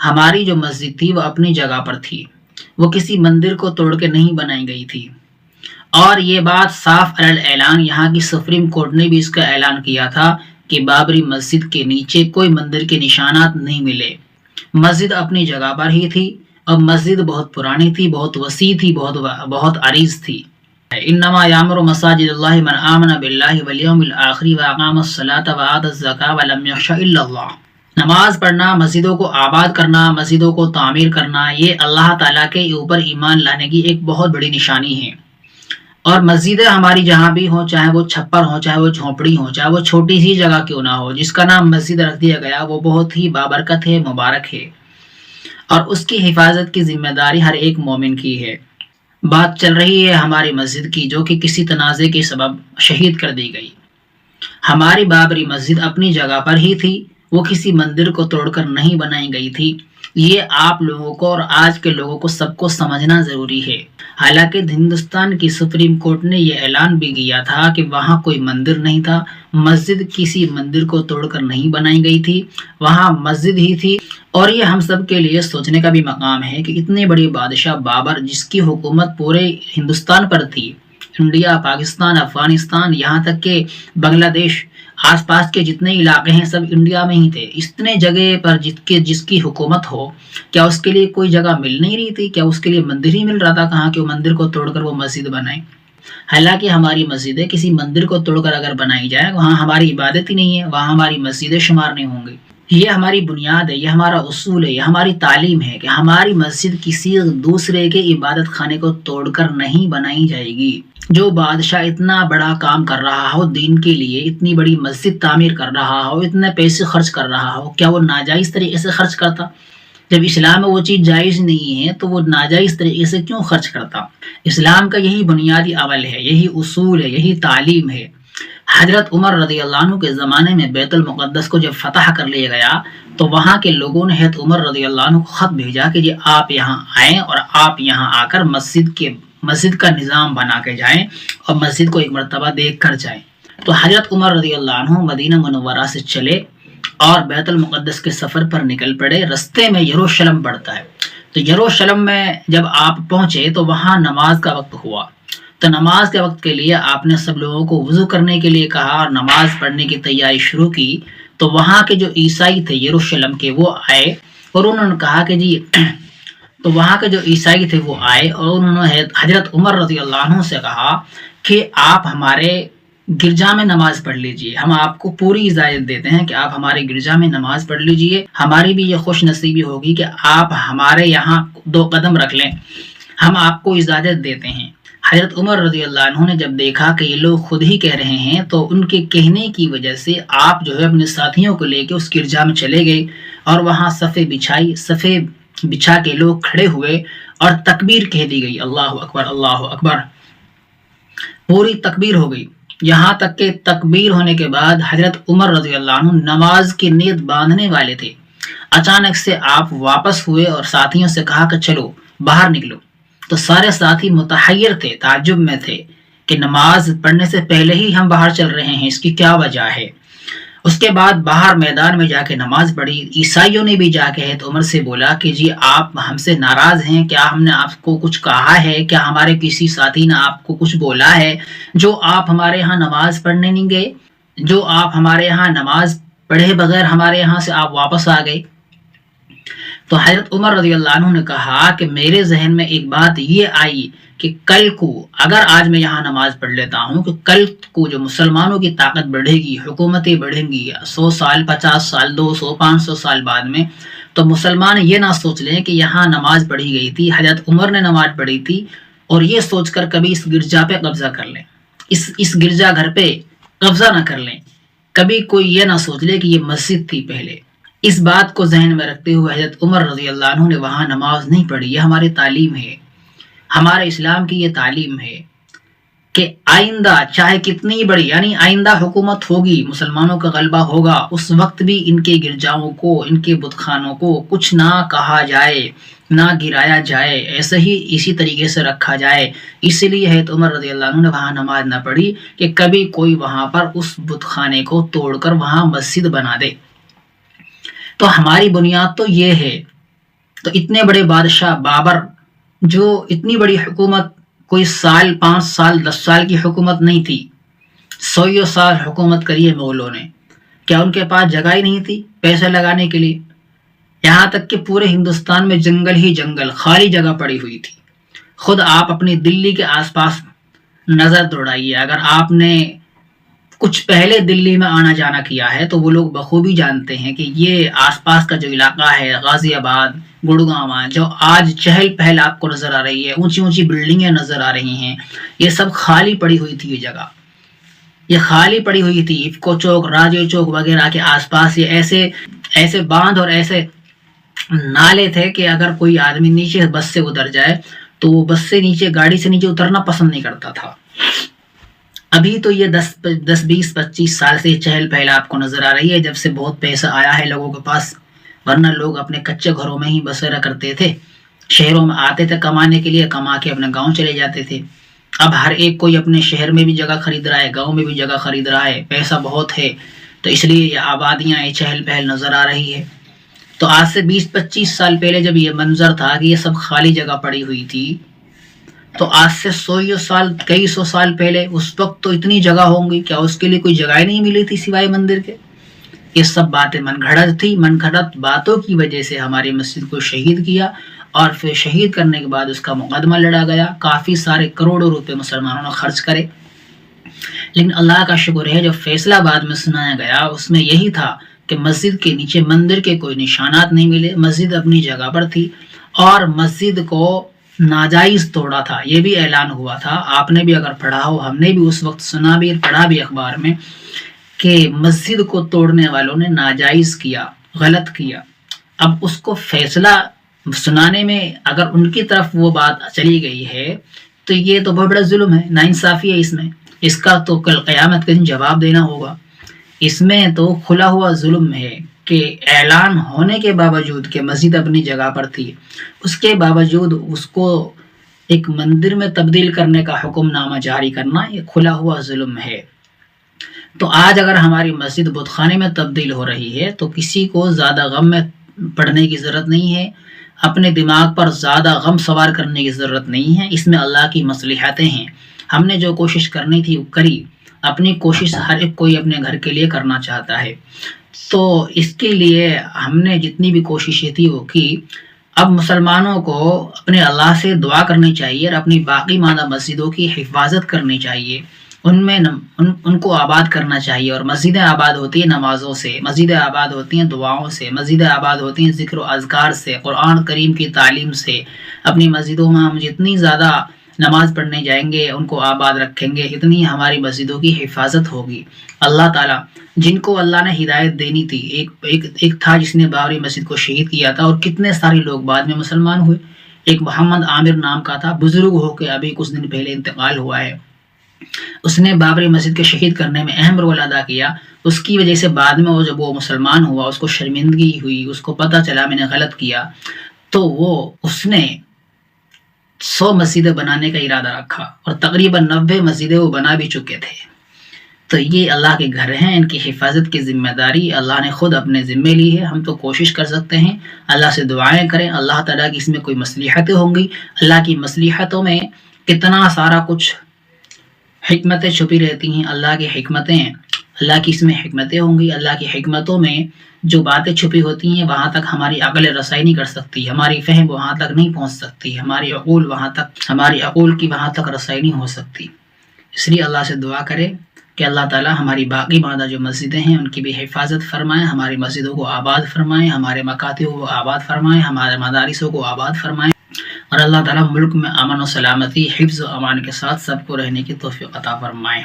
ہماری جو مسجد تھی وہ اپنی جگہ پر تھی، وہ کسی مندر کو توڑ کے نہیں بنائی گئی تھی۔ اور یہ بات صاف اعلان یہاں کی سپریم کورٹ نے بھی اس کا اعلان کیا تھا کہ بابری مسجد کے نیچے کوئی مندر کے نشانات نہیں ملے، مسجد اپنی جگہ پر ہی تھی، اور مسجد بہت پرانی تھی، بہت وسیع تھی، بہت عریض تھی۔ انما یامر مساجد اللہ من آمن باللہ والیوم الآخر واقام الصلاۃ وآتى الزکاۃ ولم یخش الا اللہ۔ نماز پڑھنا، مسجدوں کو آباد کرنا، مسجدوں کو تعمیر کرنا، یہ اللہ تعالیٰ کے اوپر ایمان لانے کی ایک بہت بڑی نشانی ہے۔ اور مسجدیں ہماری جہاں بھی ہوں، چاہے وہ چھپر ہوں، چاہے وہ جھونپڑی ہوں، چاہے وہ چھوٹی سی جگہ کیوں نہ ہو، جس کا نام مسجد رکھ دیا گیا وہ بہت ہی بابرکت ہے، مبارک ہے، اور اس کی حفاظت کی ذمہ داری ہر ایک مومن کی ہے۔ بات چل رہی ہے ہماری مسجد کی، جو کہ کسی تنازع کے سبب شہید کر دی گئی۔ ہماری بابری مسجد اپنی جگہ پر ہی تھی، وہ کسی مندر کو توڑ کر نہیں بنائی گئی تھی۔ یہ آپ لوگوں کو اور آج کے لوگوں کو سب کو سمجھنا ضروری ہے۔ حالانکہ ہندوستان کی سپریم کورٹ نے یہ اعلان بھی کیا تھا کہ وہاں کوئی مندر نہیں تھا، مسجد کسی مندر کو توڑ کر نہیں بنائی گئی تھی، وہاں مسجد ہی تھی۔ اور یہ ہم سب کے لیے سوچنے کا بھی مقام ہے کہ اتنے بڑے بادشاہ بابر، جس کی حکومت پورے ہندوستان پر تھی، انڈیا، پاکستان، افغانستان، یہاں تک کہ بنگلہ دیش، آس پاس کے جتنے علاقے ہیں سب انڈیا میں ہی تھے، اتنے جگہ پر جس کی حکومت ہو، کیا اس کے لیے کوئی جگہ مل نہیں رہی تھی؟ کیا اس کے لیے مندر ہی مل رہا تھا کہاں کہ وہ مندر کو توڑ کر وہ مسجد بنائے؟ حالانکہ ہماری مسجدیں کسی مندر کو توڑ کر اگر بنائی جائے، وہاں ہماری عبادت ہی نہیں ہے، وہاں ہماری مسجدیں شمار نہیں ہوں گی۔ یہ ہماری بنیاد ہے، یہ ہمارا اصول ہے، یہ ہماری تعلیم ہے کہ ہماری مسجد کسی دوسرے کے عبادت خانے کو توڑ کر نہیں بنائی جائے گی۔ جو بادشاہ اتنا بڑا کام کر رہا ہو دین کے لیے، اتنی بڑی مسجد تعمیر کر رہا ہو، اتنے پیسے خرچ کر رہا ہو، کیا وہ ناجائز طریقے سے خرچ کرتا؟ جب اسلام میں وہ چیز جائز نہیں ہے تو وہ ناجائز طریقے سے کیوں خرچ کرتا؟ اسلام کا یہی بنیادی عمل ہے، یہی اصول ہے، یہی تعلیم ہے۔ حضرت عمر رضی اللہ عنہ کے زمانے میں بیت المقدس کو جب فتح کر لیا گیا تو وہاں کے لوگوں نے حضرت عمر رضی اللہ عنہ کو خط بھیجا کہ آپ یہاں آئیں اور آپ یہاں آ کر مسجد کا نظام بنا کے جائیں اور مسجد کو ایک مرتبہ دیکھ کر جائیں۔ تو حضرت عمر رضی اللہ عنہ مدینہ منورہ سے چلے اور بیت المقدس کے سفر پر نکل پڑے۔ رستے میں یروشلم پڑتا ہے، تو یروشلم میں جب آپ پہنچے تو وہاں نماز کا وقت ہوا، تو نماز کے وقت کے لیے آپ نے سب لوگوں کو وضو کرنے کے لیے کہا اور نماز پڑھنے کی تیاری شروع کی۔ تو وہاں کے جو عیسائی تھے یروشلم کے، وہ آئے اور انہوں نے کہا کہ تو وہاں کے جو عیسائی تھے وہ آئے اور انہوں نے حضرت عمر رضی اللہ عنہ سے کہا کہ آپ ہمارے گرجا میں نماز پڑھ لیجئے، ہم آپ کو پوری اجازت دیتے ہیں کہ آپ ہمارے گرجا میں نماز پڑھ لیجئے، ہماری بھی یہ خوش نصیبی ہوگی کہ آپ ہمارے یہاں 2 قدم رکھ لیں، ہم آپ کو اجازت دیتے ہیں۔ حضرت عمر رضی اللہ عنہ نے جب دیکھا کہ یہ لوگ خود ہی کہہ رہے ہیں تو ان کے کہنے کی وجہ سے آپ جو ہے اپنے ساتھیوں کو لے کے اس گرجا میں چلے گئے اور وہاں صفے بچھا کے لوگ کھڑے ہوئے اور تکبیر کہہ دی گئی، اللہ اکبر اللہ اکبر، پوری تکبیر ہو گئی۔ یہاں تک کہ تکبیر ہونے کے بعد حضرت عمر رضی اللہ عنہ نماز کی نیت باندھنے والے تھے، اچانک سے آپ واپس ہوئے اور ساتھیوں سے کہا کہ چلو باہر نکلو۔ تو سارے ساتھی متحیر تھے، تعجب میں تھے کہ نماز پڑھنے سے پہلے ہی ہم باہر چل رہے ہیں، اس کی کیا وجہ ہے؟ اس کے بعد باہر میدان میں جا کے نماز پڑھی۔ عیسائیوں نے بھی جا کے حضرت عمر سے بولا کہ آپ ہم سے ناراض ہیں، کیا ہم نے آپ کو کچھ کہا ہے؟ کیا ہمارے کسی ساتھی نے آپ کو کچھ بولا ہے جو آپ ہمارے ہاں نماز پڑھنے نہیں گئے، جو آپ ہمارے ہاں نماز پڑھے بغیر ہمارے ہاں سے آپ واپس آ گئے؟ تو حضرت عمر رضی اللہ عنہ نے کہا کہ میرے ذہن میں ایک بات یہ آئی کہ کل کو اگر آج میں یہاں نماز پڑھ لیتا ہوں کہ کل کو جو مسلمانوں کی طاقت بڑھے گی، حکومتیں بڑھیں گی 100 سال 50 سال 200 500 سال بعد میں، تو مسلمان یہ نہ سوچ لیں کہ یہاں نماز پڑھی گئی تھی، حضرت عمر نے نماز پڑھی تھی، اور یہ سوچ کر کبھی اس گرجا پہ قبضہ کر لیں، اس گرجا گھر پہ قبضہ نہ کر لیں، کبھی کوئی یہ نہ سوچ لے کہ یہ مسجد تھی پہلے۔ اس بات کو ذہن میں رکھتے ہوئے حضرت عمر رضی اللہ عنہ نے وہاں نماز نہیں پڑھی۔ یہ ہماری تعلیم ہے، ہمارے اسلام کی یہ تعلیم ہے کہ آئندہ چاہے کتنی بڑی آئندہ حکومت ہوگی، مسلمانوں کا غلبہ ہوگا، اس وقت بھی ان کے گرجاؤں کو، ان کے بت خانوں کو کچھ نہ کہا جائے، نہ گرایا جائے، ایسے ہی اسی طریقے سے رکھا جائے۔ اس لیے حضرت عمر رضی اللہ عنہ نے وہاں نماز نہ پڑھی کہ کبھی کوئی وہاں پر اس بت خانے کو توڑ کر وہاں مسجد بنا دے۔ تو ہماری بنیاد تو یہ ہے تو اتنے بڑے بادشاہ بابر جو اتنی بڑی حکومت کوئی سال 5 سال 10 سال کی حکومت نہیں تھی، 100 سال حکومت کری ہے مغلوں نے، کیا ان کے پاس جگہ ہی نہیں تھی پیسے لگانے کے لیے؟ یہاں تک کہ پورے ہندوستان میں جنگل ہی جنگل، خالی جگہ پڑی ہوئی تھی۔ خود آپ اپنی دلی کے آس پاس نظر دوڑائیے، اگر آپ نے کچھ پہلے دلی میں آنا جانا کیا ہے تو وہ لوگ بخوبی جانتے ہیں کہ یہ آس پاس کا جو علاقہ ہے، غازی آباد، گڑگاواں، جو آج چہل پہل آپ کو نظر آ رہی ہے، اونچی اونچی بلڈنگیں نظر آ رہی ہیں، یہ سب خالی پڑی ہوئی تھی۔ یہ جگہ یہ خالی پڑی ہوئی تھی۔ افکو چوک، راجے چوک وغیرہ کے آس پاس یہ ایسے باندھ اور ایسے نالے تھے کہ اگر کوئی آدمی نیچے بس سے اتر جائے تو وہ بس سے نیچے، گاڑی سے نیچے اترنا پسند نہیں کرتا تھا۔ ابھی تو یہ 10-20-25 سال سے چہل پہل آپ کو نظر آ رہی ہے، جب سے بہت پیسہ آیا ہے لوگوں کے پاس، ورنہ لوگ اپنے کچے گھروں میں ہی بسیرا کرتے تھے، شہروں میں آتے تھے کمانے کے لیے، کما کے اپنے گاؤں چلے جاتے تھے۔ اب ہر ایک کوئی اپنے شہر میں بھی جگہ خرید رہا ہے، گاؤں میں بھی جگہ خرید رہا ہے، پیسہ بہت ہے، تو اس لیے یہ آبادیاں، یہ چہل پہل نظر آ رہی ہے۔ تو آج سے 20-25 سال پہلے جب یہ منظر تھا کہ یہ سب خالی جگہ پڑی ہوئی تھی، تو آج سے 100 سال، کئی سو سال پہلے اس وقت تو اتنی جگہ ہوں گی، کیا اس کے لیے کوئی جگہ ہی نہیں ملی تھی سوائے مندر کے؟ یہ سب باتیں من گھڑت تھی، من گھڑت باتوں کی وجہ سے ہماری مسجد کو شہید کیا، اور پھر شہید کرنے کے بعد اس کا مقدمہ لڑا گیا، کافی سارے کروڑوں روپے مسلمانوں نے خرچ کرے، لیکن اللہ کا شکر ہے جو فیصلہ بعد میں سنایا گیا اس میں یہی تھا کہ مسجد کے نیچے مندر کے کوئی نشانات نہیں ملے، مسجد اپنی جگہ پر تھی، اور مسجد کو ناجائز توڑا تھا، یہ بھی اعلان ہوا تھا۔ آپ نے بھی اگر پڑھا ہو، ہم نے بھی اس وقت سنا بھی، پڑھا بھی اخبار میں، کہ مسجد کو توڑنے والوں نے ناجائز کیا، غلط کیا۔ اب اس کو فیصلہ سنانے میں اگر ان کی طرف وہ بات چلی گئی ہے تو یہ تو بہت بڑا ظلم ہے، ناانصافی ہے اس میں، اس کا تو کل قیامت کے دن جواب دینا ہوگا۔ اس میں تو کھلا ہوا ظلم ہے کہ اعلان ہونے کے باوجود کہ مسجد اپنی جگہ پر تھی، اس کے باوجود اس کو ایک مندر میں تبدیل کرنے کا حکم نامہ جاری کرنا، یہ کھلا ہوا ظلم ہے۔ تو آج اگر ہماری مسجد بت خانے میں تبدیل ہو رہی ہے تو کسی کو زیادہ غم میں پڑنے کی ضرورت نہیں ہے، اپنے دماغ پر زیادہ غم سوار کرنے کی ضرورت نہیں ہے، اس میں اللہ کی مصلحتیں ہیں۔ ہم نے جو کوشش کرنی تھی وہ کری، اپنی کوشش ہر ایک کوئی اپنے گھر کے لیے کرنا چاہتا ہے، تو اس کے لیے ہم نے جتنی بھی کوششیں تھی وہ کی۔ اب مسلمانوں کو اپنے اللہ سے دعا کرنی چاہیے اور اپنی باقی ماندہ مسجدوں کی حفاظت کرنی چاہیے، ان کو آباد کرنا چاہیے، اور مسجدیں آباد ہوتی ہیں نمازوں سے، مسجدیں آباد ہوتی ہیں دعاؤں سے، مسجدیں آباد ہوتی ہیں ذکر و اذکار سے، قرآن کریم کی تعلیم سے۔ اپنی مسجدوں میں ہم جتنی زیادہ نماز پڑھنے جائیں گے، ان کو آباد رکھیں گے، اتنی ہماری مسجدوں کی حفاظت ہوگی۔ اللہ تعالیٰ جن کو اللہ نے ہدایت دینی تھی، ایک تھا جس نے بابری مسجد کو شہید کیا تھا، اور کتنے سارے لوگ بعد میں مسلمان ہوئے۔ ایک محمد عامر نام کا تھا، بزرگ ہو کے ابھی کچھ دن پہلے انتقال ہوا ہے، اس نے بابری مسجد کے شہید کرنے میں اہم رول ادا کیا۔ اس کی وجہ سے بعد میں جب وہ مسلمان ہوا، اس کو شرمندگی ہوئی، اس کو پتہ چلا میں نے غلط کیا، تو اس نے 100 مسجدیں بنانے کا ارادہ رکھا، اور تقریباً 90 مسجدیں وہ بنا بھی چکے تھے۔ تو یہ اللہ کے گھر ہیں، ان کی حفاظت کی ذمہ داری اللہ نے خود اپنے ذمے لی ہے۔ ہم تو کوشش کر سکتے ہیں، اللہ سے دعائیں کریں، اللہ تعالیٰ کی اس میں کوئی مصلحتیں ہوں گی، اللہ کی مصلحتوں میں کتنا سارا کچھ حکمتیں چھپی رہتی ہیں، اللہ کی حکمتیں، اللہ کی اس میں حکمتیں ہوں گی۔ اللہ کی حکمتوں میں جو باتیں چھپی ہوتی ہیں وہاں تک ہماری عقل رسائی نہیں کر سکتی، ہماری فہم وہاں تک نہیں پہنچ سکتی، ہماری عقول کی وہاں تک رسائی نہیں ہو سکتی۔ اس لیے اللہ سے دعا کرے کہ اللہ تعالیٰ ہماری باقی ماندہ جو مسجدیں ہیں ان کی بھی حفاظت فرمائیں، ہماری مسجدوں کو آباد فرمائیں، ہمارے مکاتب کو آباد فرمائیں، ہمارے مدارسوں کو آباد فرمائیں، اور اللہ تعالیٰ ملک میں امن و سلامتی، حفظ و امان کے ساتھ سب کو رہنے کی توفیق عطا فرمائیں۔